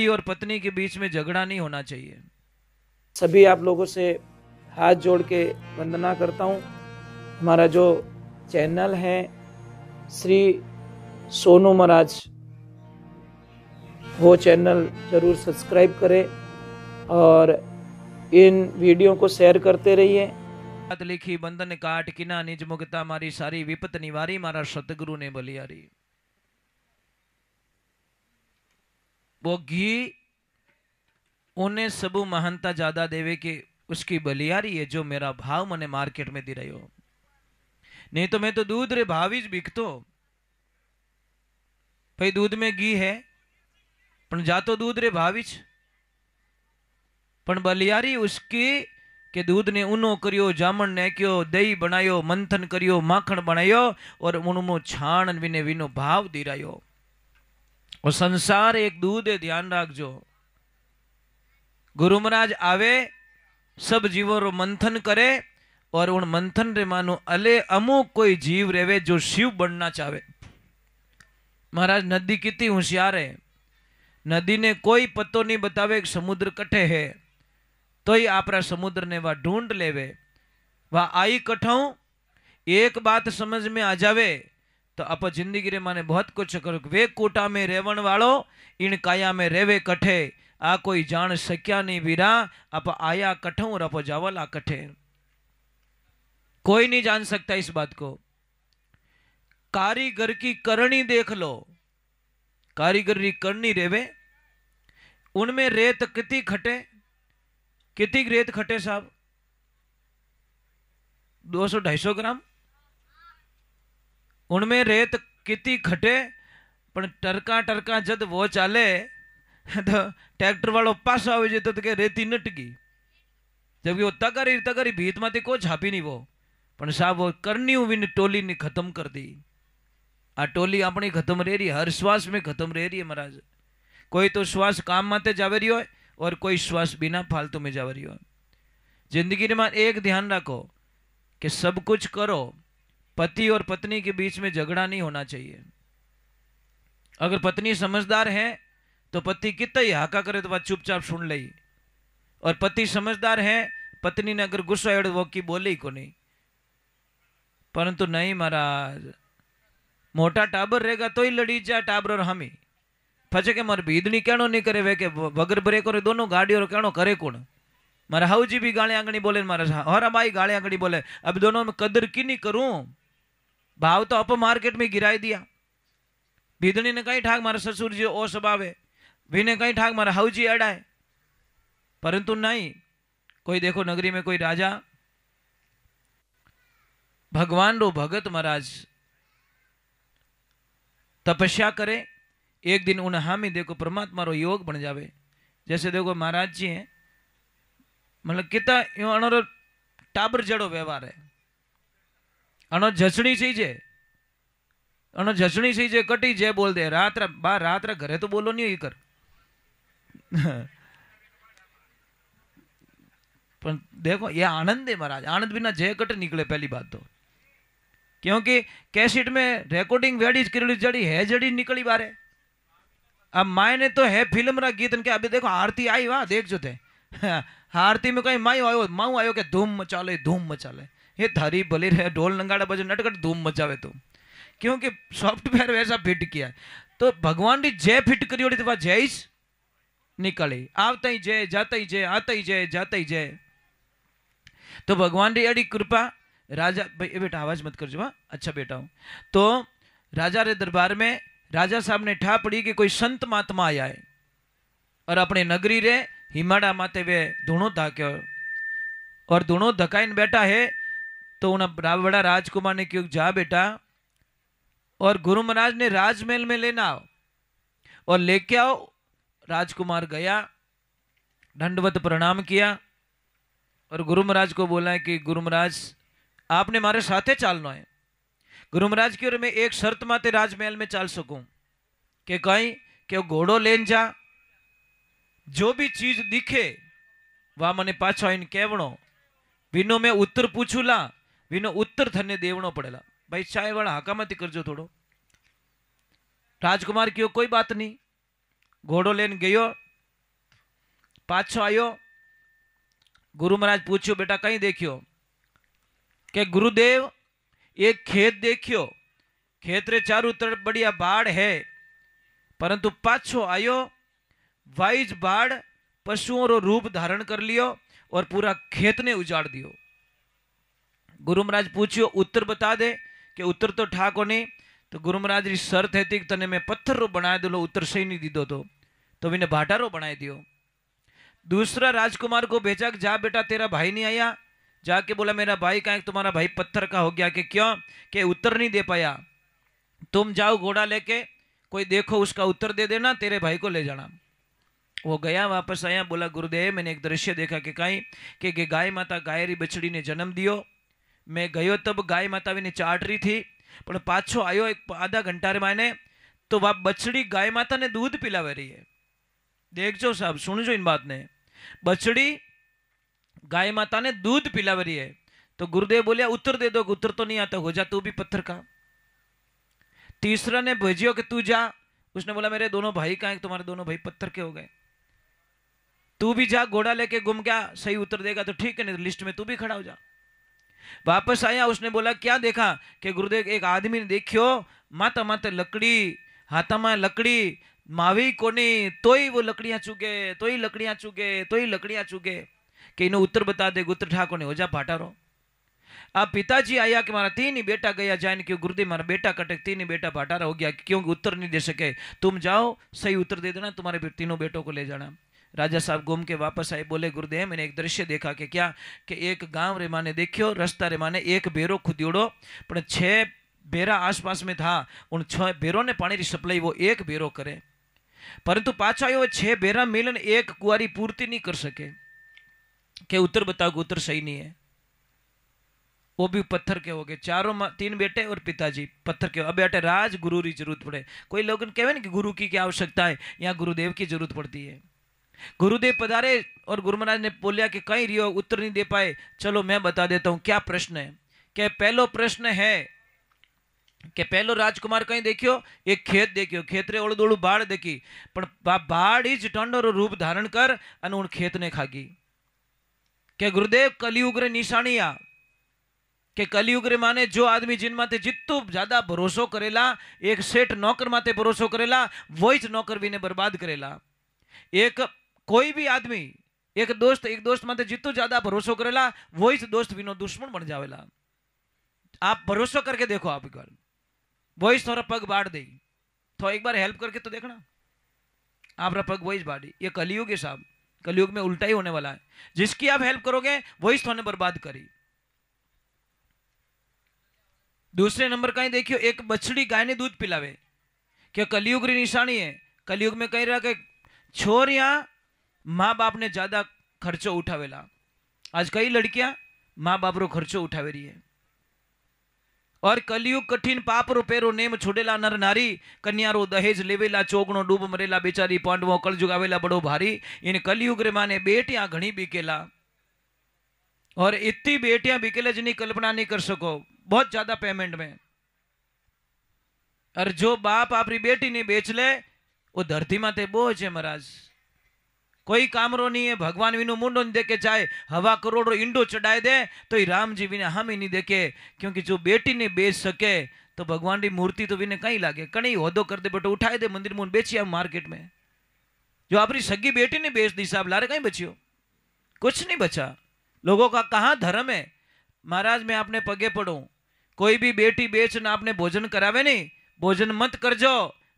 और पत्नी के बीच में झगड़ा नहीं होना चाहिए। सभी आप लोगों से हाथ जोड़ के वंदना करता हूँ। हमारा जो चैनल है श्री सोनू महाराज, वो चैनल जरूर सब्सक्राइब करें और इन वीडियो को शेयर करते रहिए। लिखी बंधन काट किना निज मुक्ता मारी सारी विपत निवारी मारा सतगुरु ने बलियारी। वो घी उन्हें सबू महानता ज्यादा देवे कि उसकी बलियारी है जो मेरा भाव मने मार्केट में दी रही हो। नहीं तो मैं तो दूध रे भावी ज बिकतो भाई, दूध में घी है पण जातो दूध रे भावी ज, पण बलियारी उसकी के दूध ने ऊनो करियो, जामन ने क्यो, दही बनायो, मंथन करियो, माखण बनायो और उनमो छाण विने विनो भाव दिरायो। और संसार एक दूध है, ध्यान रखजो। गुरु महाराज आवे, सब जीवों रो मंथन करे और उन मंथन रे मानो अले अमुक कोई जीव रेवे जो शिव बनना चाहे। महाराज नदी कितनी होशियार है, नदी ने कोई पत्तो नहीं बतावे कि समुद्र कटे है, तो ही आपरा समुद्र ने वह ढूंढ लेवे। वह आई कठाऊं एक बात समझ में आ जावे तो आप जिंदगी रे माने बहुत कुछ करो। वे कोटा में रेवण वालो इन काया में रेवे कठे, आ कोई जान सक्या नहीं वीरा, आप आया कठों और आप जावला कठे। कोई नहीं जान सकता इस बात को। कारीगर की करनी देख लो, कारीगर की करनी रेवे उनमें रेत कितनी खटे, कितनी रेत खटे साहब, 200-250 ग्राम। उनमें रेत कितनी खटे, पण टरका टरका जद वो चाले तो ट्रैक्टर वालों पास आवे जे तो के रेती नटकी, जबकि वो तगारी तगारी भीत माथी को झापी नहीं वो, पण साहब वो करनी विन टोली ने खत्म कर दी। आ टोली अपनी खत्म रह रही, हर श्वास में खत्म रह रही है महाराज। कोई तो श्वास काम माते जावे रही हो और कोई श्वास बिना फालतू में जावे रही हो। जिंदगी में एक ध्यान रखो कि सब कुछ करो, पति और पत्नी के बीच में झगड़ा नहीं होना चाहिए। अगर पत्नी समझदार है तो पति कितना ही हाका करे तो वह चुपचाप सुन ले, और पति समझदार है, पत्नी ने अगर गुस्सा एड़ वो की बोले ही को नहीं। परंतु नहीं महाराज, मोटा टाबर रहेगा तो ही लड़ी जा टाबर और हम ही पचे के मारे भीदनी कहनो नहीं करे वे के वगर ब्रेक और दोनों गाड़ी और कहनो करे कौन। मारा हाउजी भी गाली आंगनी बोले, मारा और भाई गाली आंगनी बोले, अब दोनों में कदर की नहीं करूं। भाव तो अप मार्केट में गिराई दिया। भीदनी ने कहीं ठाक मारा ससुर जी ओ स्वभाव है, ने कहीं ठाक मारा हाउजी अड़ाए। परंतु नहीं, कोई देखो नगरी में कोई राजा भगवान रो भगत महाराज तपस्या करे, एक दिन उन्हें हामी देखो परमात्मा रो योग बन जावे। जैसे देखो महाराज जी हैं, मतलब कितना अणो टाबर जड़ो व्यवहार है, अणो झचनी सी जे, अणो झचनी सी जे कटी जे बोल दे रात बार रात घरे तो बोलो नहीं कर। पर देखो ये आनंद है महाराज, आनंद बिना जय कट निकले पहली बात तो, क्योंकि कैसेट में रिकॉर्डिंग वेडी जड़ी है, जड़ी निकली बारे। अब मायने तो है फिल्म रा गीत के, अभी देखो आरती आई वाह देख जो थे आरती में कहीं माऊ आयो के धूम मचाले धूम मचाले, ये थारी भली रहे ढोल नंगाड़ा बजे नटकट धूम मचावे तो, क्योंकि सॉफ्टवेयर वैसा फिट किया है। तो भगवान ने जय फिट करी होती तो वह जय निकले, आवता ही जय, जाता ही जय, आता ही जय, जाता ही जय। तो भगवान री अड़ी कृपा। राजा भाई बेटा आवाज मत करजो, हाँ अच्छा बेटा हूं। तो राजा रे दरबार में राजा साहब ने ठा पड़ी कि कोई संत महात्मा आया है और अपने नगरी रे हिमाड़ा माते वे धूणो धाक्यो, और धूणो धकाइन बैठा है। तो उन बड़ा राजकुमार ने क्यों जा बेटा, और गुरु महाराज ने राजमहल में लेना आओ और लेके आओ। राजकुमार गया, दंडवत प्रणाम किया और गुरु महाराज को बोला कि गुरु महाराज आपने मारे साथे चालना है। गुरु महाराज की ओर मैं एक शर्त माते राजमहल में चाल सकूं कि कहीं कि घोड़ो लेन जा, जो भी चीज दिखे वह मने पाछो आईने कहवणो, विनो मैं उत्तर पूछूला, विनो उत्तर थने देवणो पड़ेला। भाई चाय वाला हाका मत करजो थोड़ो। राजकुमार क्यों कोई बात नहीं, घोड़ो लेन गयो पाछो आयो, गुरु महाराज पूछ्यो बेटा कहीं देखियो? के गुरुदेव एक खेत देखियो, खेत रे चारों तरफ बढ़िया बाढ़ है, परंतु पाछो आयो वाइज बाढ़ पशुओं रो रूप धारण कर लियो और पूरा खेत ने उजाड़ दियो। गुरु महाराज पूछ्यो उत्तर बता दे, कि उत्तर तो ठा कोनी। तो गुरु महाराज री शर्त है कि तने मैं पत्थर रो बनाए दिलो, उत्तर सही नहीं दीदो तो मैंने भाटा रो बनाए दियो। दूसरा राजकुमार को भेजा कि जा बेटा तेरा भाई नहीं आया, जाके बोला मेरा भाई कहाँ, तुम्हारा भाई पत्थर का हो गया। कि क्यों? कि उत्तर नहीं दे पाया। तुम जाओ घोड़ा लेके, कोई देखो उसका उत्तर दे देना, तेरे भाई को ले जाना। वो गया, वापस आया, बोला गुरुदेव मैंने एक दृश्य देखा कि कहीं कि गाय माता गाय री बछड़ी ने जन्म दियो। मैं गयो तब गाय माता ने चाट रही थी, पर पाछो आयो एक आधा घंटा रे मायने तो वह बछड़ी गाय माता ने दूध पिलावे रही है। देखो साहब, सुनजो इन बात ने, बछड़ी गाय माता ने दूध पिलावे रही है। तो गुरुदेव बोले उत्तर दे दो, उत्तर तो नहीं आता, हो जा तू भी पत्थर का। तीसरा ने भेजियो कि तू जा, उसने बोला मेरे दोनों भाई कहाँ, तुम्हारे दोनों भाई पत्थर के हो गए, तू भी जा घोड़ा लेके घूम गया, सही उत्तर देगा तो ठीक है, नहीं लिस्ट में तू भी खड़ा हो जा। वापस आया, उसने बोला क्या देखा? कि गुरुदेव एक आदमी ने देखियो माता माता लकड़ी हाथा में लकड़ी मावी कोनी, तोई वो लकड़ियां चुगे, तोई लकड़ियां चुगे, तोई लकड़ियां चुगे। कि इन्हें उत्तर बता दे, उत्तर ठाको ने हो जा भाटारो। अब पिताजी आया कि मारा तीन ही बेटा गया जाए, क्यों गुरुदेव मारा बेटा कटे, तीन ही बेटा भाटारा हो गया, क्योंकि उत्तर नहीं दे सके, तुम जाओ सही उत्तर दे देना, तुम्हारे तीनों बेटों को ले जाना। राजा साहब घूम के वापस आए, बोले गुरुदेव मैंने एक दृश्य देखा। कि क्या? कि एक गांव रे माने देखियो, रस्ता रे माने एक बेरो खुदियोड़ो, पर 6 बेरा आसपास में था, उन 6 बेरों ने पानी की सप्लाई वो एक बेरो करे, परंतु पाछा वो 6 बेरा मिलन एक कुआरी पूर्ति नहीं कर सके। के उत्तर बताओ, उत्तर सही नहीं है। वो भी पत्थर के हो गए, चारों 3 बेटे और पिताजी पत्थर के। अब बेटे राज गुरु की जरूरत पड़े, कोई लोग कहे ना कि गुरु की क्या आवश्यकता है, यहाँ गुरुदेव की जरूरत पड़ती है। गुरुदेव पधारे और गुरु महाराज ने बोलिया कि कहीं रियो, उत्तर नहीं दे पाए, चलो मैं बता देता हूं क्या प्रश्न है। क्या पहलो प्रश्न है कि पहलो राजकुमार कहीं देखियो, एक खेत देखियो, खेत रे ओळू दोळू बाढ़ देखी, पण बाढ़ ही टंडो रूप धारण कर अने उन खेत ने खागी। के गुरुदेव कलियुग रे निशानी आ, के कलियुग रे माने जो आदमी जिन माते जितू ज्यादा भरोसो करेला, एक सेठ नौकर माते भरोसो करेला, वही ज नौकर भी ने बर्बाद करेला। एक कोई भी आदमी एक दोस्त माते जितू ज्यादा भरोसो करेला, वही ज दोस्त विनो दुश्मन बन जावेला। आप भरोसा करके देखो, आप एक बार वही थोड़ा पग बाढ़ दे, तो एक बार हेल्प करके तो देखना, आप पग वही बाढ़ी। ये कलियुग है साहब, कलियुग में उल्टा ही होने वाला है, जिसकी आप हेल्प करोगे वही थोड़े बर्बाद करी। दूसरे नंबर कहीं देखियो, एक बछड़ी गाय ने दूध पिलावे, क्या कलियुग की निशानी है। कलियुग में कही रहा कि छोरियां माँ बाप ने ज्यादा खर्चो उठावेला, आज कई लड़कियां माँ बाप रो खर्चो उठावे रही है। और कलियुग कठिन पाप रो पेरो नेम छोड़ेला नर नारी, कन्या रो दहेज लेवेला, चोगणो डूब मरेला बेचारी, पांडवो कलजुग आवेला बड़ो भारी। इन कलियुग रे माने बेटियां घणी बिकेला, और इतनी बेटियां बिकेला जिनकी कल्पना नहीं कर सको, बहुत ज्यादा पेमेंट में। और जो बाप अपनी बेटी ने बेच ले, वो धरती माते बोझ है महाराज, कोई कामरो नहीं है। भगवान विनु मुंडो नहीं देखे, चाहे हवा करोड़ों इंडो चढ़ाए दे तो ही राम जी विने हम ही नहीं देखे, क्योंकि जो बेटी ने बेच सके तो भगवान की मूर्ति तो विने कहीं लागे, कहीं होदो कर दे बेटो, उठाए दे मंदिर में बेची हम मार्केट में। जो अपनी सगी बेटी ने बेच दी साहब, लारे कहीं बचियो, कुछ नहीं बचा। लोगों का कहाँ धर्म है। महाराज मैं आपने पगे पड़ू, कोई भी बेटी बेच ना आपने भोजन करावे नहीं, भोजन मत कर जो,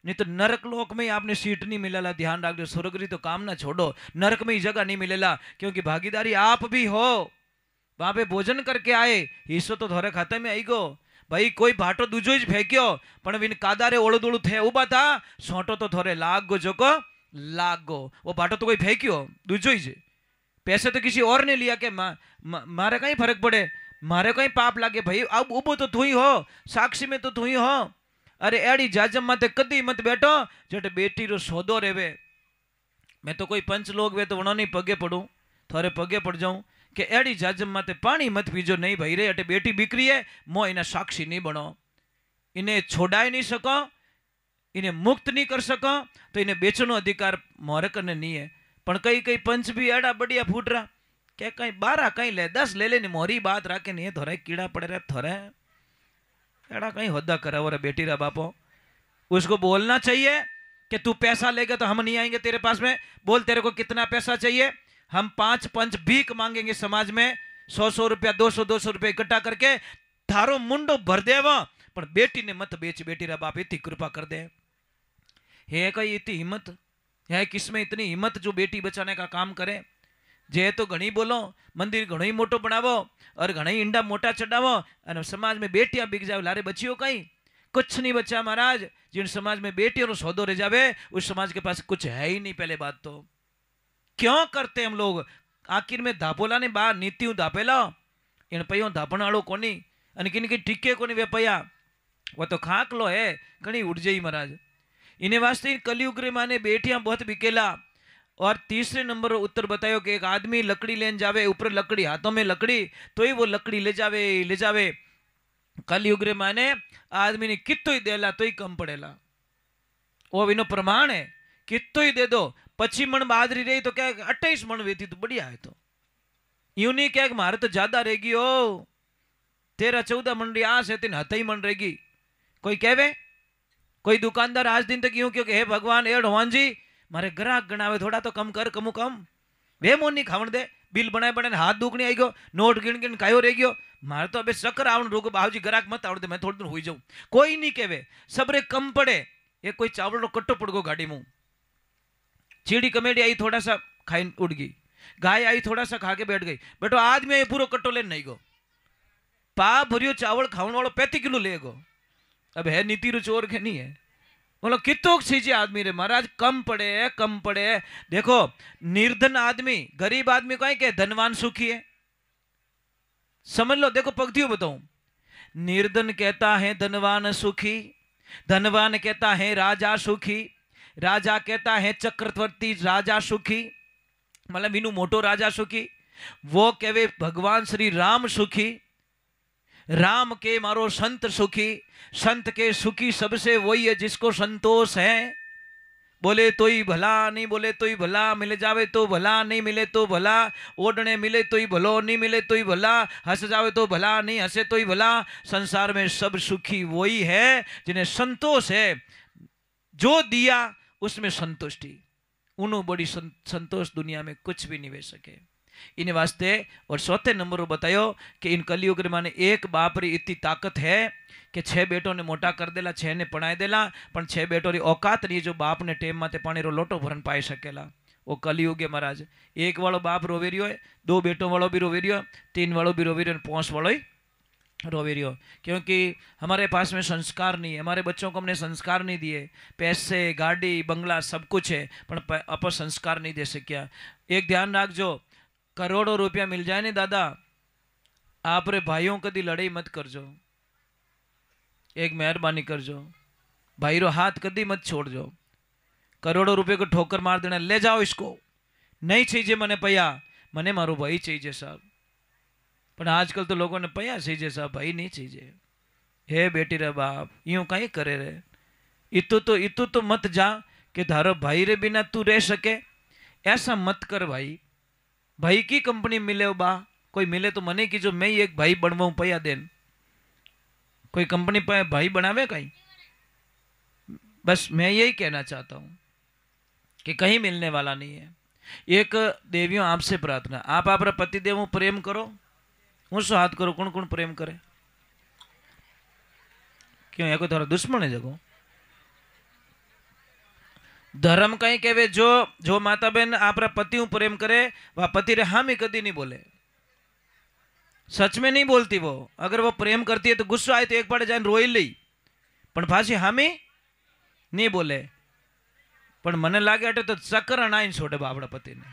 नहीं तो नरक लोक में आपने सीट नहीं मिलेला। ध्यान रख दो, स्वर्ग तो काम ना छोड़ो, नरक में ही जगह नहीं मिलेला, क्योंकि भागीदारी आप भी हो। वहां पे भोजन करके आए, हिस्सो तो थोड़े खाते में आई गो भाई। कोई भाटो दूजो ही फेंक्यो, पण विन कादारे ओळो दोळू थे उबा था, सोटो तो थोड़े लाग गो, जोको लाग गो। वो भाटो तो कोई फेंक्यो दूजो ही जे, पैसे तो किसी और ने लिया, के मारे कहीं फर्क पड़े, मारे कहीं पाप लागे भाई। अब उबो तो तू ही हो, साक्षी में तो तू ही हो। अरे एड़ी जाजम माते कदी मत बैठो जट बेटी रो सौदो रेवे। मैं तो कोई पंच लोग वे तो वनो नहीं पगे पड़ू, थोड़े पगे पड़ जाऊं कि एड़ी जाजम माते पानी मत पीजो, नहीं भाई रे अटे बेटी बिक्री है, मो इना साक्षी नहीं बनो, इन्हें छोड़ाई नहीं सको, इन्हें मुक्त नहीं कर सको, तो इन्हें बेचनो अधिकार मोरे करने नहीं है। पण कई कई पंच भी एड़ा बढ़िया फूट रहा क्या कहीं 12 कहीं ले 10 ले लेनी मोरी बात राखे नहीं थोड़े कीड़ा पड़े रहे थोड़े एड़ा कहीं होदा करा वो बेटी रा बापो उसको बोलना चाहिए कि तू पैसा लेगा तो हम नहीं आएंगे तेरे पास में बोल तेरे को कितना पैसा चाहिए हम 5 पंच भीख मांगेंगे समाज में 100 रुपया 200 रुपया इकट्ठा करके थारो मुंडो भर देवा पर बेटी ने मत बेच बेटी रा बाप इतनी कृपा कर दे है कई इतनी हिम्मत है किसमें इतनी हिम्मत जो बेटी बचाने का काम करे जे तो घणी बोलो मंदिर घणो ही मोटो बनावो और घणा ही इंडा मोटा चढ़ावो और समाज में बेटियां बिक जावे लारे बचियो कहीं कुछ नहीं बचा महाराज जिन समाज में बेटियों रो सौदो रह जावे उस समाज के पास कुछ है ही नहीं पहले बात तो क्यों करते हम लोग आखिर में धापोला ने बाहर नीतियों धापेला इन पयो धापण वालों कोनी अने किन की टिके कोनी वे पया वो तो खाकलो है घणी उड़ जाई महाराज इन्हें वास्ते कलयुग रे माने बेटियां बहुत बिकेला और तीसरे नंबर उत्तर बतायो कि एक आदमी लकड़ी लेन जावे ऊपर लकड़ी हाथों में लकड़ी तो ही वो लकड़ी ले जावे कलयुग रे माने आदमी ने कितो ही देला तो ही कम पड़ेला वो विनो प्रमाण है कितो ही दे दो 25 मन बाजरी रही तो क्या 28 मन वेती तो बढ़िया है तो यूं नहीं क्या मारे तो ज्यादा रहेगी ओ 13-14 मन आ से तीन हथ ही मन रहेगी कोई कहवे कोई दुकानदार आज दिन तक यूं क्यों हे भगवान ए हनुमान जी मारे ग्राहक गणावे थोड़ा तो कम कर कमु कम वे मोन नहीं खावण दे बिल बनाए बनाए हाथ दुखनी आई गयो नोट गिन गिन कायो रह गयो मारे तो अबे चक्कर आवण रोग बाबूजी ग्राहक मत आवड़ दे मैं थोड़ी देर हुई जाऊं कोई नहीं कहवे सबरे कम पड़े ये कोई चावल रो कट्टो पड़ गो गाड़ी में चीड़ी कमेडी आई थोड़ा सा खाई उड़ गई गाय आई थोड़ा सा खा के बैठ गई बेटो आज में ये पूरा कट्टो लेन नहीं गो पा भरियो चावल खावन वालों 35 किलो ले गो अब है नीति रो चोर के नहीं है बोलो कितोक चीजें आदमी रे महाराज कम पड़े देखो निर्धन आदमी गरीब आदमी कहीं के धनवान सुखी है समझ लो देखो पंक्तियों बताऊं निर्धन कहता है धनवान सुखी धनवान कहता है राजा सुखी राजा कहता है चक्रवर्ती राजा सुखी मतलब इनू मोटो राजा सुखी वो कहवे भगवान श्री राम सुखी राम के मारो संत सुखी संत के सुखी सबसे वही है जिसको संतोष है बोले तो ही भला नहीं बोले तो ही भला मिल जावे तो भला नहीं मिले तो भला ओढ़ने मिले तो ही भलो नहीं मिले तो ही भला हंस जावे तो भला नहीं हंसे तो ही भला संसार में सब सुखी वही है जिन्हें संतोष है जो दिया उसमें संतुष्टि उन्हों बड़ी संतोष दुनिया में कुछ भी नहीं वे सके इन वास्ते और चौथे नंबर बतायो कि इन कलयुग रे माने एक बाप री इतनी ताकत है कि 6 बेटों ने मोटा कर देला 6 ने पढ़ाई देला पण 6 बेटों री औकात नहीं जो बाप ने टेम माते पानी रो लोटो भरन पाई सकेला वो कलयुग है महाराज एक वालों बाप रोवे रियो है 2 बेटों वालों भी रोवे रियो 3 वालों भी रोवे रियो 5 वालों ही रोवे रियो क्योंकि हमारे पास में संस्कार नहीं है हमारे बच्चों को हमने संस्कार नहीं दिए पैसे गाड़ी बंगला सब कुछ है पर अपन संस्कार नहीं दे सकिया एक ध्यान रखजो करोड़ों रुपया मिल जाए ने दादा आप रे भाइयों कदी लड़ाई मत करजो एक मेहरबानी करजो भाई रो हाथ कदी मत छोड़ जो करोड़ों रुपए को ठोकर मार देना ले जाओ इसको नहीं चाहिए मने पया मने मारो भाई चाहिए साहब पर आजकल तो लोगों ने पया चाहिए साहब भाई नहीं चाहिए हे बेटी रे बाप यूं कहीं करे रे इतु तो मत जा कि धारो भाई रे बिना तू रह सके ऐसा मत कर भाई की कंपनी मिले बा कोई मिले तो मने की जो मैं ही एक भाई बनवाऊं पया देन कोई कंपनी पे भाई बनावे कहीं बस मैं यही कहना चाहता हूं कि कहीं मिलने वाला नहीं है एक देवियों आपसे प्रार्थना आप अपना पति देव प्रेम करो ऊंचो हाथ करो कौन कौन प्रेम करे क्यों या कोई थोड़ा दुश्मन है जगो धर्म कहीं कहवे जो माता बहन आपरा पति प्रेम करे वह पति रे हामी कदी नहीं बोले सच में नहीं बोलती वो अगर वो प्रेम करती है तो गुस्सा आए तो एक बार जाए रोई ली पण पाછી हामी नहीं बोले पण मने लागे अटे तो चक्कर अनाइन छोड़े बापड़ा पति ने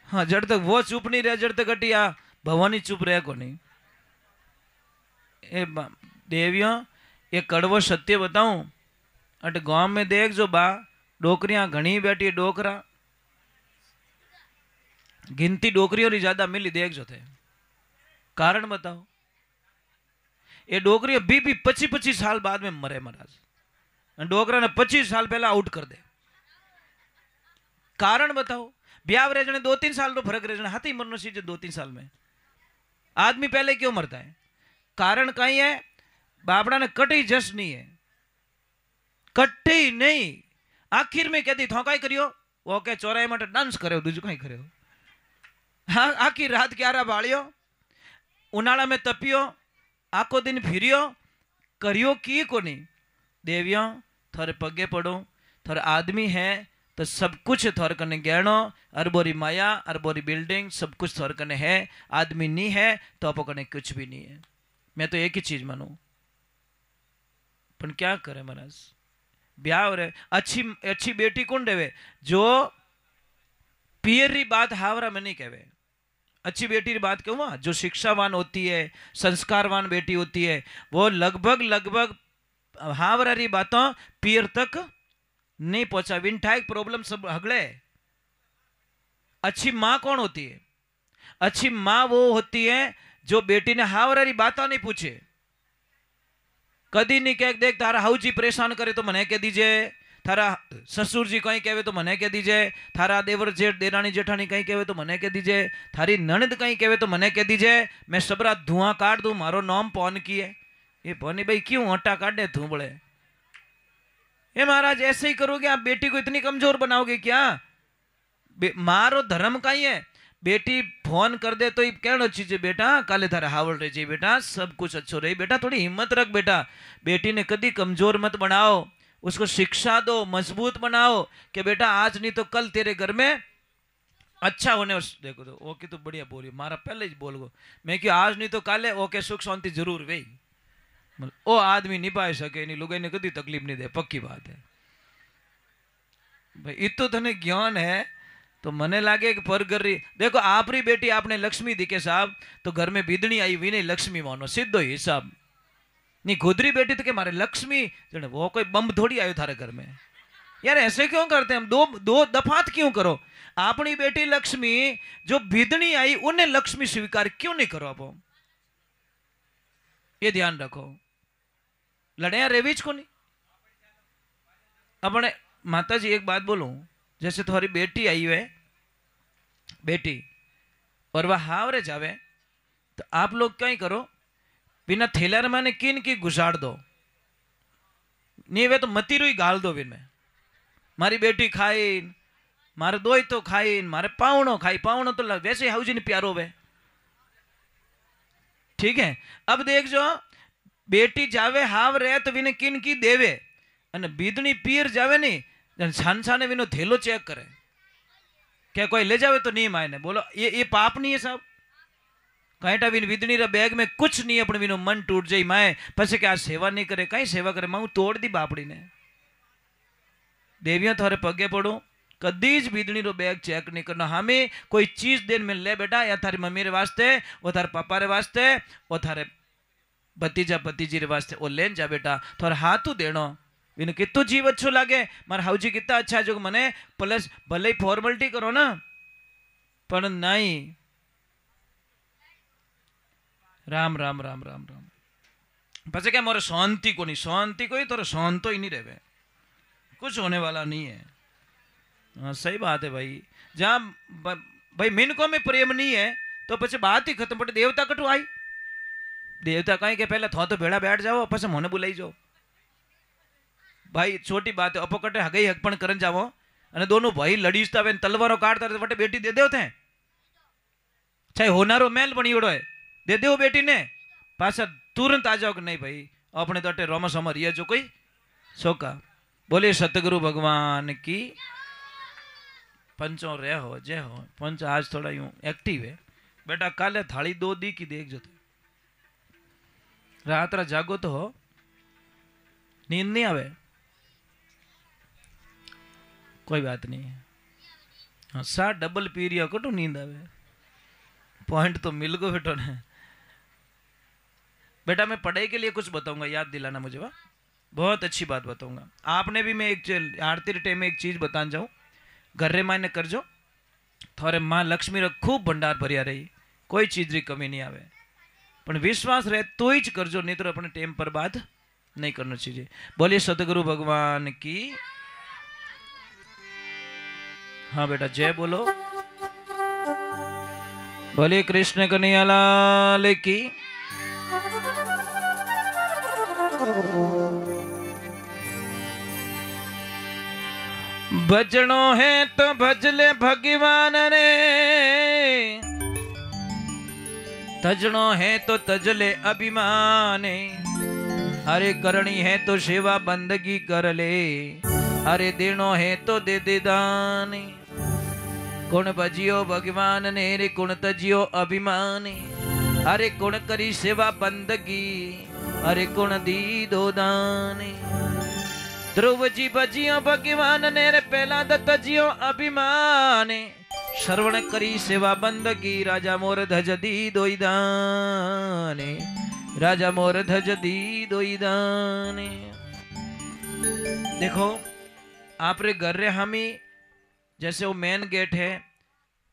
हाँ जड़ तक वो चुप नहीं रहे जड़ तक अटिया भवानी चुप रहे को नहीं ए देवियों ये कड़वो सत्य बताऊं अट गांव में देख जो बा डोकरियां घनी बैठी डोकरा गिनती डोकरियों री ज्यादा मिली देख जो थे कारण बताओ ये डोकरी 20-25 साल बाद में मरे महाराज डोकरा ने 25 साल पहला आउट कर दे कारण बताओ। ब्याह रह जने 2-3 साल नो फर्क रह जने हाथी मरनो सीजे 2-3 साल में। आदमी पहले क्यों मरता है? कारण कहीं है बापड़ा ने कटी जस नहीं है, कटी नहीं। आखिर में कहती थो कई करियो वो के चौराहे में डांस करे दूजू कई करे। हाँ आखी रात 11 बाळियो उनाळा में तपियो आखो दिन फिरियो करियो की कोनी। देवियों थारे पगे पड़ो, थारे आदमी है तो सब कुछ थार कने गहनो अरबोरी माया अरबोरी बिल्डिंग सब कुछ थार कने है। आदमी नहीं है तो आप कने कुछ भी नहीं है। मैं तो एक ही चीज मानू पर क्या करे महाराज ब्याह हो रहे। अच्छी बेटी कौन देवे? जो पियर री बात हावरा में नहीं कहवे। अच्छी बेटी की बात क्यों? जो शिक्षावान होती है, संस्कारवान बेटी होती है, वो लगभग हावरा री बातों पियर तक नहीं पहुंचा। विंठाइक प्रॉब्लम सब हगले। अच्छी मां कौन होती है? अच्छी मां वो होती है जो बेटी ने हावरा री बातों नहीं पूछे। कदी नहीं कह देख तारा हाउजी परेशान करे तो मने कह दीजिए, थारा ससुर जी कहीं कहे तो मने कह दीजिए, थारा देवर जेठ देरानी जेठानी कहीं कहे तो मने कह दीजिए, थारी ननद कहीं कहे तो मने कह दीजिए। मैं सबरा धुआं काट दूं, मारो नाम पौन की है। ये पौनी भाई क्यों हटा काटे तू बड़े? ये महाराज ऐसे ही करोगे आप? बेटी को इतनी कमजोर बनाओगे क्या? मारो धर्म का ही है। बेटी फोन कर दे तो ये कहना चाहिए बेटा काले थारा हावड़ रह जाए बेटा, सब कुछ अच्छो रही बेटा, थोड़ी हिम्मत रख बेटा। बेटी ने कदी कमजोर मत बनाओ, उसको शिक्षा दो, मजबूत बनाओ कि बेटा आज नहीं तो कल तेरे घर में अच्छा होने। देखो तो ओके तो बढ़िया बोलियो, मारा पहले ही बोल गो मैं कि आज नहीं तो काले ओके सुख शांति जरूर वे। ओ आदमी नहीं पाए सके नहीं, लोगों ने कदी तकलीफ नहीं दे, पक्की बात है भाई। इतो तने ज्ञान है तो मने लागे कि पर घर रही। देखो आपरी बेटी आपने लक्ष्मी दिखे साहब तो घर में बिदनी आई विनय लक्ष्मी मानो, सीधो हिसाब नहीं। खुदरी बेटी तो के मारे लक्ष्मी जने वो कोई बम थोड़ी आयो थारे घर में। यार ऐसे क्यों करते हैं हम? दो दफात क्यों करो? अपनी बेटी लक्ष्मी जो बिदनी आई उन्हें लक्ष्मी स्वीकार क्यों नहीं करो आप? ये ध्यान रखो। लड़ाइया रेवीज को नहीं। अपने माता जी एक बात बोलूं, जैसे तुम्हारी बेटी आई है बेटी और वह हावरे जावे तो आप लोग क्या ही करो, बिना थैलार माने किन की घुसाड़ दो नहीं वे तो मती रुई गाल दो। बिन में मारी बेटी खाई मारे दो तो खाई मारे पावणो खाई, पावणो तो वैसे हाउजी ने प्यारो वे। ठीक है अब देख जो बेटी जावे हाव रहे तो विने किन की देवे अने बीदनी पीर जावे नहीं छान छाने विनो थैलो चेक करे क्या कोई ले जावे तो नहीं मायने। बोलो ये पाप नहीं है साहब? कहीं विन विदनी रा बैग में कुछ नहीं है, विनो मन टूट जाई माए पछे क्या सेवा नहीं करे, कहीं सेवा करे मैं तोड़ दी बापड़ी ने। देवियों थारे पगे पड़ो, कदीज बीदनी रो बैग चेक नहीं करना। हमें कोई चीज देन में ले बेटा, या थारी मम्मी रे वास्ते, वो थारे पापा रे वास्ते, वो थारे भतीजा भतीजी रे वास्ते वो लेन जा बेटा, थारे हाथू देनो। विन कितो जीव अच्छो लागे, मार हाउजी कितना अच्छा है जो मने प्लस भले ही फॉर्मेलिटी करो ना पर नहीं। राम राम राम राम राम पचे क्या मोरे शांति को नहीं, शांति को ही तो शांत ही नहीं रहे, कुछ होने वाला नहीं है। हाँ सही बात है भाई। जहाँ भाई मिनको में प्रेम नहीं है तो पचे बात ही खत्म। पड़े देवता कटू आई, देवता कहीं के पहले थो तो भेड़ा बैठ जाओ पचे मोने बुलाई जाओ भाई, छोटी बात है। अपकटे हगई हकपण करन जाओ अने दोनों भाई लड़ीजता वे तलवारों काटता रहे वटे बेटी दे देव थे, चाहे होनारो मेल बणियोड़ो है दे देव बेटी ने पाछा तुरंत आ जाओ कि नहीं भाई अपने तो अटे रोमस अमर ये जो कोई सोका। बोले सतगुरु भगवान की। पंचों रे हो जय हो। पंच आज थोड़ा यूं एक्टिव है बेटा, काले थाली 2 दी की देख जो रात रा जागो तो हो, नींद नहीं आवे कोई बात नहीं है। हाँ 7 डबल पीरिया कटो नींद आवे, पॉइंट तो मिल गो बेटो ने। बेटा मैं पढ़ाई के लिए कुछ बताऊंगा, याद दिलाना मुझे, वाह बहुत अच्छी बात बताऊंगा। आपने भी मैं एक आरती रे टाइम में एक चीज बतान जाऊं, घर रे मायने करजो थारे माँ लक्ष्मी रो खूब भंडार भरिया रही, कोई चीज री कमी नहीं आवे, पण विश्वास रहे तो ही करजो, नहीं तो अपने टाइम पर बात नहीं करना चाहिए। बोलिए सतगुरु भगवान की। हाँ बेटा जय बोलो। बोले कृष्ण कन्हैया लाल की। भजनो है तो भजले भगवान रे, तजनो है तो तजले अभिमाने। अरे करनी है तो सेवा बंदगी कर ले, अरे देनो है तो दे दे दान। कुण भजियो भगवान ने रे कुण तजियो अभिमानी। अरे कुण करी सेवा बंदगी, अरे कुण दी दो दान। ध्रुव जी भजियो भगवान ने रे पहला तजियो अभिमानी। श्रवण करी सेवा बंदगी, राजा मोर धज दी दोई दाने। राजा मोर धज दी दोई दाने। देखो आप रे घर रे हमी जैसे वो मेन गेट है,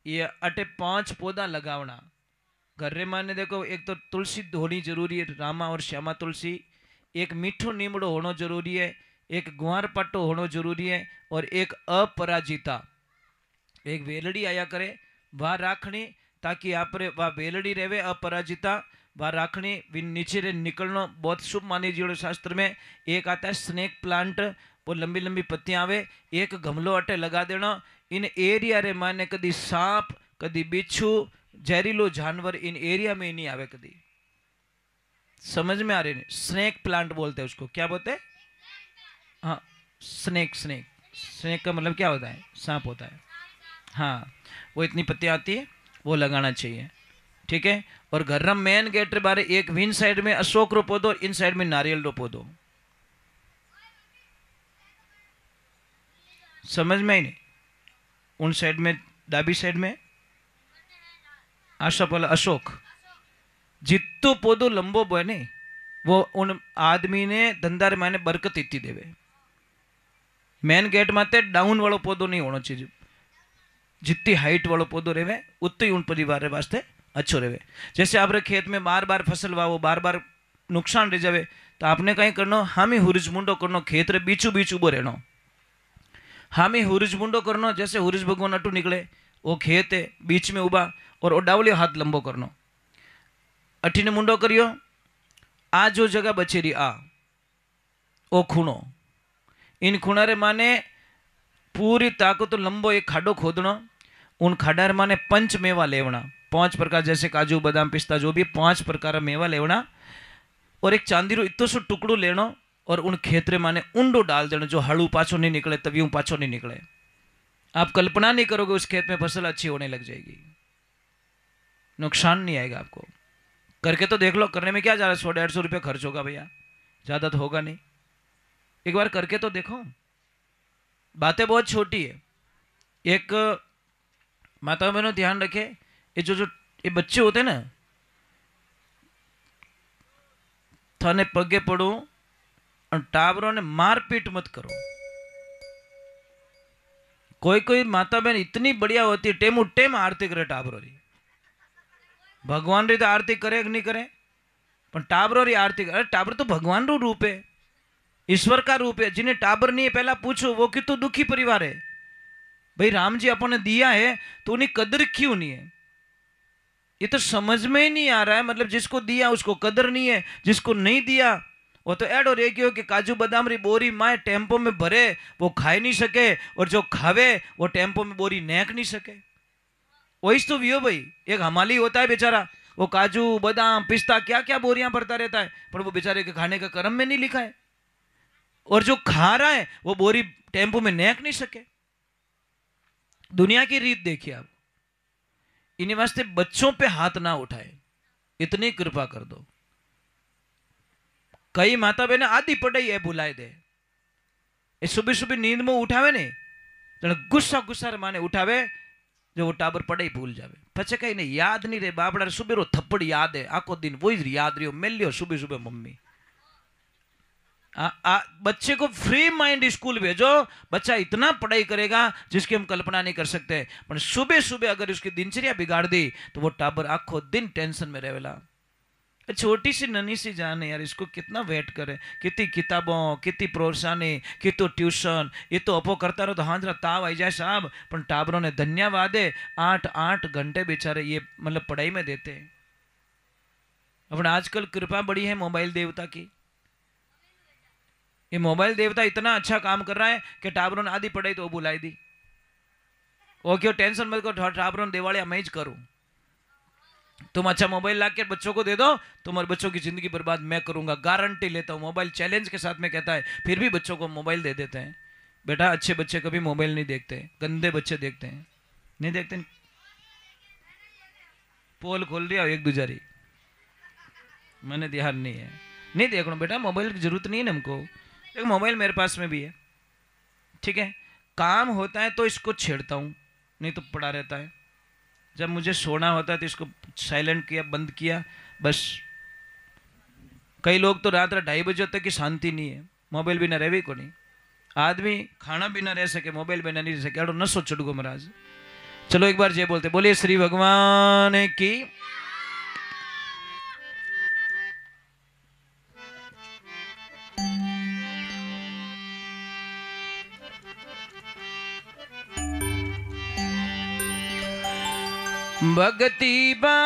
ये अटे 5 पौधा लगावना घर रे माने। देखो एक तो तुलसी होनी जरूरी है, रामा और श्यामा तुलसी। एक मीठो नीमड़ो होना जरूरी है, एक गुआर पट्टो होना जरूरी है, और एक अपराजिता एक वेलड़ी आया करे वह राखनी, ताकि आप रे वह वेलड़ी रहे अपराजिता वह राखनी। नीचे रे निकलना बहुत शुभ मानी जी शास्त्र में। एक आता है स्नेक प्लांट, वो लंबी लंबी पत्तियां आवे, एक गमलो अटे लगा देना। इन एरिया रे माने कदी सांप कदी बिच्छू जहरीलो जानवर इन एरिया में नहीं आवे कदी। समझ में आ रही नहीं? स्नेक प्लांट बोलते हैं उसको। क्या बोलते हैं? हाँ स्नेक। स्नेक स्नेक का मतलब क्या होता है? सांप होता है। हाँ वो इतनी पत्तियां आती है वो लगाना चाहिए, ठीक है। और घर में मेन गेट रे बारे एक विन साइड में अशोक रो पौधो, इन साइड में नारियल रो पौधो। समझ में ही नहीं? उन साइड में डाबी साइड में आशा बोला अशोक। जितो पौधो लंबो बने वो उन आदमी ने धंधार माने बरकत इतनी देवे। मेन गेट माते डाउन वालों पौधो नहीं होना चाहिए। जितनी हाइट वालों पौधो रहे उतनी उन परिवार वास्ते अच्छो रहे। जैसे आप खेत में बार बार फसल वावो, बार बार नुकसान रह जावे, तो आपने कहीं करनो हामी हुरज मुंडो करनो, खेत रे बीचू बीच उबो रहनो। हामी हुरज मुंडो करनो, जैसे हुरज भगवान अटू निकले वो खेत है बीच में उबा, और वो डावलियो हाथ लंबो करनो। अठी ने मुंडो करियो, आ जो जगह बचेरी आ ओ खूणो, इन खूणा रे माने पूरी ताकत तो लंबो एक खाडो खोदनो। उन खाडा रे माने 5 मेवा लेवना, 5 प्रकार, जैसे काजू बादाम पिस्ता जो भी 5 प्रकार मेवा लेवना। और एक चांदी रो इतो सो टुकड़ो लेनो, और उन खेतरे माने ऊंडो डाल देना, जो हड़ू पाछो नहीं निकले, तवियों पाछो नहीं निकले। आप कल्पना नहीं करोगे उस खेत में फसल अच्छी होने लग जाएगी, नुकसान नहीं आएगा आपको। करके तो देख लो, करने में क्या जा रहा है? 100-150 रुपये खर्च होगा भैया, ज़्यादा तो होगा नहीं। एक बार करके तो देखो, बातें बहुत छोटी है। एक माता बहनों ध्यान रखे, ये जो ये बच्चे होते हैं ना, थाने पगे पड़ो और टाबरों ने मारपीट मत करो। कोई कोई माता बहन इतनी बढ़िया होती है, टेम टेम आरती करे टाबरों री। भगवान री तो आरती करे कि नहीं करे, पर टाबरों री आरती करे। टाबर तो भगवान रो रूप है, ईश्वर का रूप है। जिन्हें टाबर नहीं है पहला पूछो वो कितना दुखी परिवार है। भाई राम जी अपन ने दिया है तो उन्हें कदर क्यों नहीं है? ये तो समझ में ही नहीं आ रहा है। मतलब जिसको दिया उसको कदर नहीं है, जिसको नहीं दिया वो तो एडो रह गयो कि काजू बादाम री बोरी माए टेम्पो में भरे वो खाई नहीं सके, और जो खावे वो टेम्पो में बोरी नेक नहीं सके। वही तो वियो भाई, एक हमाली होता है बेचारा, वो काजू बादाम पिस्ता क्या क्या बोरियां भरता रहता है, पर वो बेचारे के खाने का कर्म में नहीं लिखा है। और जो खा रहा है वो बोरी टेम्पो में नेक नहीं सके। दुनिया की रीत देखिए आप। इन्हीं वास्ते बच्चों पे हाथ ना उठाए, इतनी कृपा कर दो। कई माता बहने आधी पढ़ाई है भुलाए दे, ये सुबह सुबह नींद में उठावे ने तो गुस्सा गुस्सा माने उठावे, जो वो टाबर पढ़ाई भूल जावे। पचे कहीं नहीं याद नहीं रहे, बाबड़ा सुबह रो थप्पड़ याद है, आखो दिन वही याद रही मिल लियो सुबह सुबह मम्मी। बच्चे को फ्री माइंड स्कूल भेजो, बच्चा इतना पढ़ाई करेगा जिसकी हम कल्पना नहीं कर सकते। पर सुबह सुबह अगर उसकी दिनचर्या बिगाड़ दी तो वो टाबर आखो दिन टेंशन में रहेला। छोटी सी नन्ही सी जान है यार, इसको कितना वेट करे, कितनी किताबों, कितनी प्रोत्साहनी, कितो ट्यूशन, ये तो अपो करता रहो तो हाँ जरा ताव आई जाए साहब, पर टाबरों ने धन्यवाद है 8-8 घंटे बेचारे ये मतलब पढ़ाई में देते हैं। अपने आजकल कृपा बड़ी है मोबाइल देवता की, ये मोबाइल देवता इतना अच्छा काम कर रहा है कि टाबरों ने आधी पढ़ाई तो बुलाई दी, वो क्यों टेंशन मत करो, टाबरों ने दिवालिया मैं ही करूं, तुम अच्छा मोबाइल ला के बच्चों को दे दो, तुम्हारे बच्चों की जिंदगी बर्बाद मैं करूंगा, गारंटी लेता हूं। मोबाइल चैलेंज के साथ में कहता है, फिर भी बच्चों को मोबाइल दे देते हैं। बेटा अच्छे बच्चे कभी मोबाइल नहीं देखते, गंदे बच्चे देखते हैं, नहीं देखते। पोल खोल दिया एक दूसरी, मैंने ध्यान नहीं है, नहीं देखना बेटा, मोबाइल की जरूरत नहीं है हमको। एक मोबाइल मेरे पास में भी है, ठीक है, काम होता है तो इसको छेड़ता हूं, नहीं तो पड़ा रहता है। जब मुझे सोना होता है तो इसको साइलेंट किया, बंद किया, बस। कई लोग तो रात 2:30 बजे तक की शांति नहीं है, मोबाइल बिना रहे को नहीं। आदमी खाना बिना रह सके, मोबाइल बिना नहीं रह सके, अड़ो नसो चढ़गो महाराज। चलो एक बार जय बोलते, बोलिए श्री भगवान की। भक्ति भाव